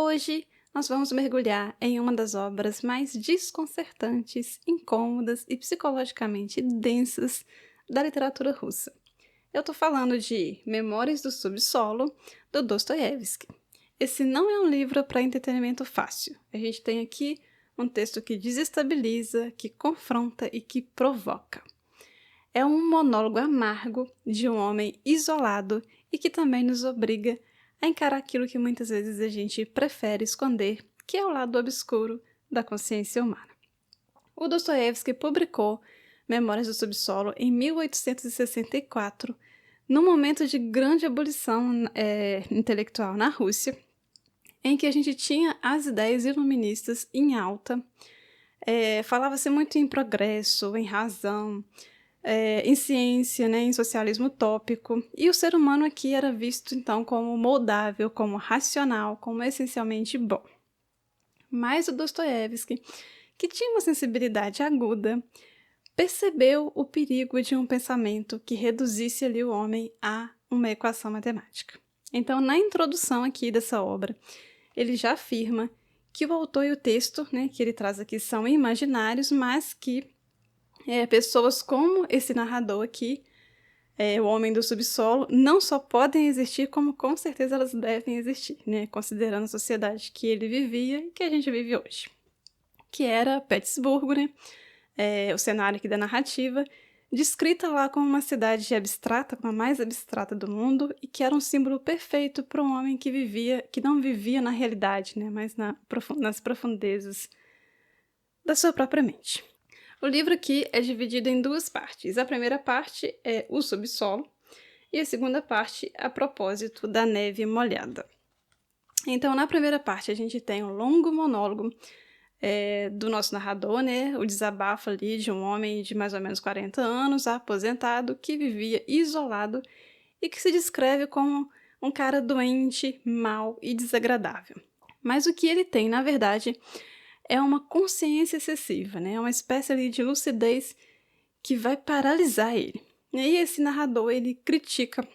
Hoje nós vamos mergulhar em uma das obras mais desconcertantes, incômodas e psicologicamente densas da literatura russa. Eu estou falando de Memórias do Subsolo, do Dostoiévski. Esse não é um livro para entretenimento fácil. A gente tem aqui um texto que desestabiliza, que confronta e que provoca. É um monólogo amargo de um homem isolado e que também nos obriga a encarar aquilo que muitas vezes a gente prefere esconder, que é o lado obscuro da consciência humana. O Dostoiévski publicou Memórias do Subsolo em 1864, num momento de grande ebulição intelectual na Rússia, em que a gente tinha as ideias iluministas em alta, falava-se muito em progresso, em razão, em ciência, né, em socialismo utópico, e o ser humano aqui era visto então como moldável, como racional, como essencialmente bom. Mas o Dostoiévski, que tinha uma sensibilidade aguda, percebeu o perigo de um pensamento que reduzisse ali o homem a uma equação matemática. Então, na introdução aqui dessa obra, ele já afirma que o autor e o texto, né, que ele traz aqui são imaginários, mas que pessoas como esse narrador aqui, o homem do subsolo, não só podem existir, como com certeza elas devem existir, né, considerando a sociedade que ele vivia e que a gente vive hoje, que era Petersburgo, né, o cenário aqui da narrativa, descrita lá como uma cidade abstrata, como a mais abstrata do mundo, e que era um símbolo perfeito para um homem que não vivia na realidade, né, mas nas profundezas da sua própria mente. O livro aqui é dividido em duas partes. A primeira parte é o subsolo e a segunda parte a propósito da neve molhada. Então, na primeira parte, a gente tem um longo monólogo do nosso narrador, né? O desabafo ali de um homem de mais ou menos 40 anos, aposentado, que vivia isolado e que se descreve como um cara doente, mau e desagradável. Mas o que ele tem, na verdade, é uma consciência excessiva, né? É uma espécie ali de lucidez que vai paralisar ele. E esse narrador, ele critica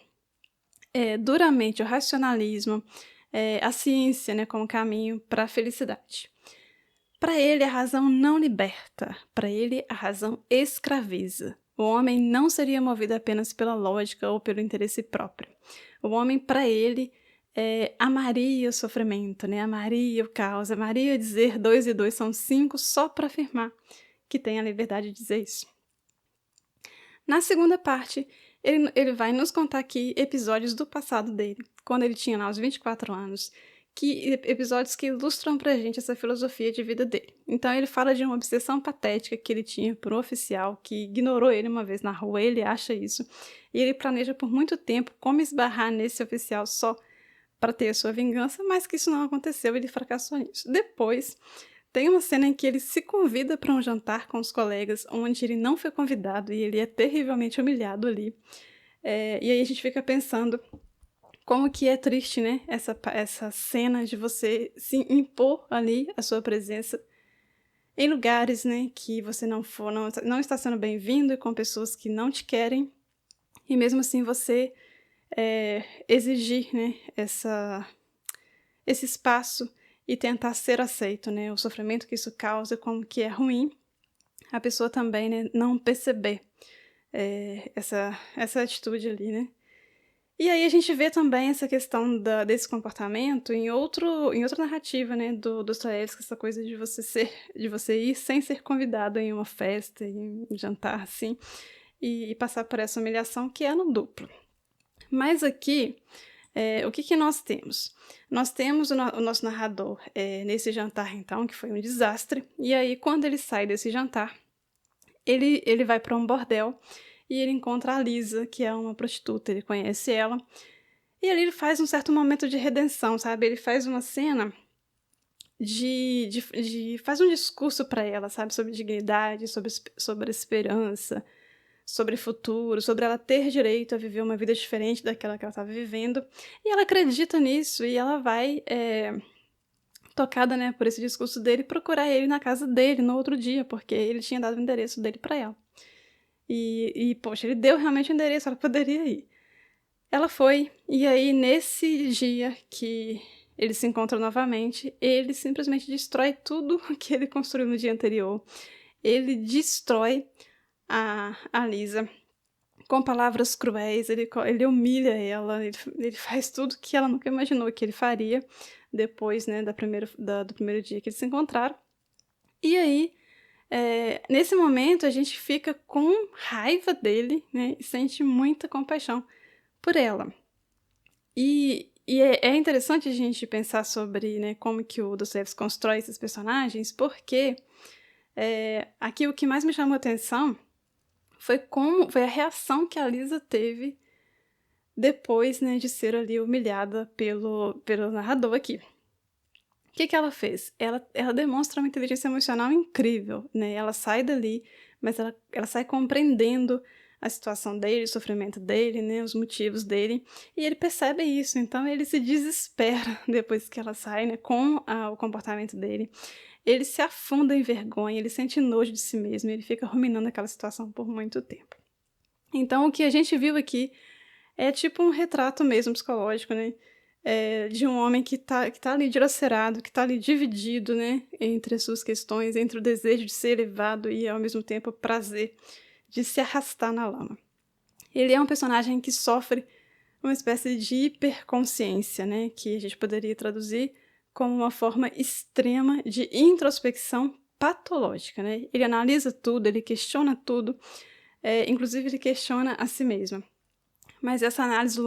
duramente o racionalismo, a ciência, né, como caminho para a felicidade. Para ele, a razão não liberta, para ele, a razão escraviza. O homem não seria movido apenas pela lógica ou pelo interesse próprio. O homem, para ele, amaria o sofrimento, né? Amaria o caos, amaria dizer 2 e 2 são 5 só para afirmar que tem a liberdade de dizer isso. Na segunda parte, ele vai nos contar aqui episódios do passado dele, quando ele tinha lá os 24 anos, episódios que ilustram pra gente essa filosofia de vida dele. Então ele fala de uma obsessão patética que ele tinha por um oficial que ignorou ele uma vez na rua, ele acha isso, e ele planeja por muito tempo como esbarrar nesse oficial só para ter a sua vingança, mas que isso não aconteceu, ele fracassou nisso. Depois, tem uma cena em que ele se convida para um jantar com os colegas, onde ele não foi convidado e ele é terrivelmente humilhado ali. E aí a gente fica pensando como que é triste, né, essa cena de você se impor ali a sua presença em lugares, né, que você não está sendo bem-vindo e com pessoas que não te querem, e mesmo assim você exigir, né, esse espaço e tentar ser aceito, né, o sofrimento que isso causa, como que é ruim a pessoa também, né, não perceber essa atitude ali, né. E aí a gente vê também essa questão desse comportamento em outra narrativa, né, do Dostoiévski, essa coisa de você ir sem ser convidado em uma festa, em um jantar, assim, e passar por essa humilhação que é no duplo. Mas aqui, o que nós temos? Nós temos o nosso narrador nesse jantar, então, que foi um desastre, e aí quando ele sai desse jantar, ele vai para um bordel, e ele encontra a Lisa, que é uma prostituta, ele conhece ela, e ali ele faz um certo momento de redenção, sabe? Ele faz uma cena faz um discurso para ela, sabe? Sobre dignidade, sobre esperança, sobre futuro, sobre ela ter direito a viver uma vida diferente daquela que ela estava vivendo, e ela acredita nisso, e ela vai, tocada, né, por esse discurso dele, procurar ele na casa dele no outro dia, porque ele tinha dado o endereço dele para ela. Poxa, ele deu realmente o endereço, ela poderia ir. Ela foi, e aí nesse dia que eles se encontram novamente, ele simplesmente destrói tudo que ele construiu no dia anterior. Ele destrói a Lisa com palavras cruéis, ele humilha ela, ele faz tudo que ela nunca imaginou que ele faria depois, né, do primeiro dia que eles se encontraram. E aí, nesse momento a gente fica com raiva dele, né, e sente muita compaixão por ela. E é interessante a gente pensar sobre, né, como que o Dostoiévski constrói esses personagens, porque aqui o que mais me chamou a atenção foi a reação que a Lisa teve depois, né, de ser ali humilhada pelo narrador aqui. O que ela fez? Ela demonstra uma inteligência emocional incrível, né? Ela sai dali, mas ela sai compreendendo a situação dele, o sofrimento dele, né, os motivos dele, e ele percebe isso, então ele se desespera depois que ela sai, né, com o comportamento dele. Ele se afunda em vergonha, ele sente nojo de si mesmo, ele fica ruminando aquela situação por muito tempo. Então o que a gente viu aqui é tipo um retrato mesmo psicológico, né, de um homem que tá ali dilacerado, que tá ali dividido, né, entre as suas questões, entre o desejo de ser elevado e ao mesmo tempo o prazer de se arrastar na lama. Ele é um personagem que sofre uma espécie de hiperconsciência, né, que a gente poderia traduzir como uma forma extrema de introspecção patológica, né? Ele analisa tudo, ele questiona tudo, inclusive ele questiona a si mesmo. Mas essa análise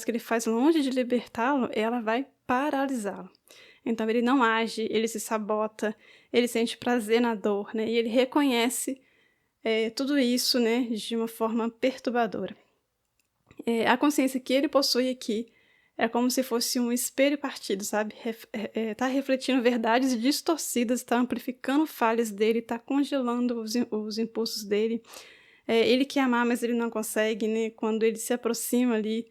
que ele faz longe de libertá-lo, ela vai paralisá-lo. Então ele não age, ele se sabota, ele sente prazer na dor, né? E ele reconhece tudo isso, né, de uma forma perturbadora. A consciência que ele possui aqui é como se fosse um espelho partido, sabe? Tá refletindo verdades distorcidas, tá amplificando falhas dele, tá congelando os impulsos dele. Ele quer amar, mas ele não consegue, né? Quando ele se aproxima ali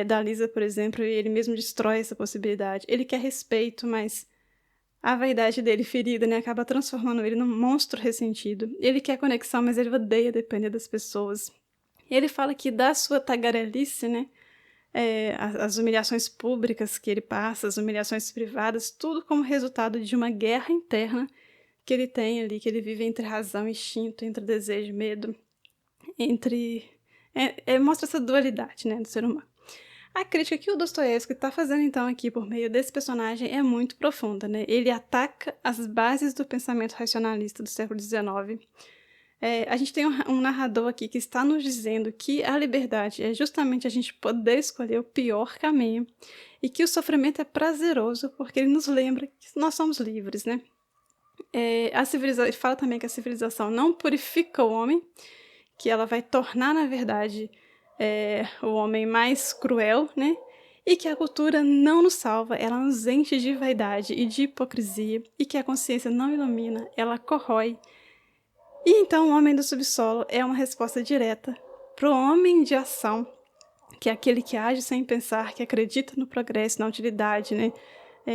da Lisa, por exemplo, ele mesmo destrói essa possibilidade. Ele quer respeito, mas a vaidade dele ferida, né, acaba transformando ele num monstro ressentido. Ele quer conexão, mas ele odeia depender das pessoas. Ele fala que da sua tagarelice, né, as humilhações públicas que ele passa, as humilhações privadas, tudo como resultado de uma guerra interna que ele tem ali, que ele vive entre razão e instinto, entre desejo e medo, mostra essa dualidade, né, do ser humano. A crítica que o Dostoiévski está fazendo, então, aqui por meio desse personagem é muito profunda, né? Ele ataca as bases do pensamento racionalista do século XIX. A gente tem um narrador aqui que está nos dizendo que a liberdade é justamente a gente poder escolher o pior caminho e que o sofrimento é prazeroso porque ele nos lembra que nós somos livres, né? Ele fala também que a civilização não purifica o homem, que ela vai tornar, na verdade, o homem mais cruel, né? E que a cultura não nos salva, ela nos enche de vaidade e de hipocrisia, e que a consciência não ilumina, ela corrói. E então o homem do subsolo é uma resposta direta para o homem de ação, que é aquele que age sem pensar, que acredita no progresso, na utilidade, né?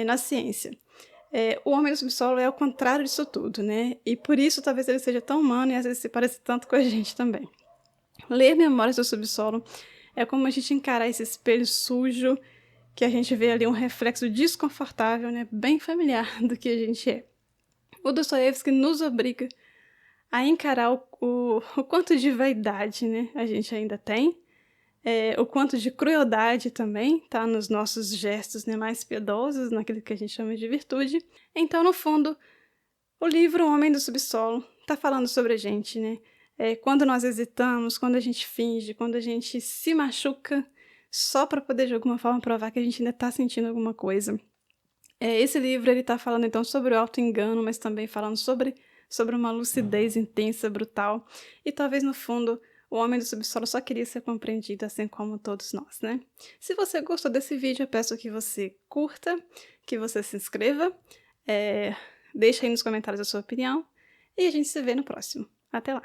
Na ciência. O homem do subsolo é o contrário disso tudo, né? E por isso talvez ele seja tão humano e às vezes se parece tanto com a gente também. Ler Memórias do Subsolo é como a gente encarar esse espelho sujo, que a gente vê ali um reflexo desconfortável, né, bem familiar do que a gente é. O Dostoiévski nos obriga a encarar o quanto de vaidade, né, a gente ainda tem, o quanto de crueldade também tá nos nossos gestos, né, mais piedosos, naquilo que a gente chama de virtude. Então, no fundo, o livro O Homem do Subsolo tá falando sobre a gente, né? Quando nós hesitamos, quando a gente finge, quando a gente se machuca só para poder de alguma forma provar que a gente ainda tá sentindo alguma coisa. Esse livro ele tá falando então sobre o auto-engano, mas também falando sobre uma lucidez intensa, brutal, e talvez no fundo o homem do subsolo só queria ser compreendido assim como todos nós, né? Se você gostou desse vídeo, eu peço que você curta, que você se inscreva, deixa aí nos comentários a sua opinião, e a gente se vê no próximo. Até lá!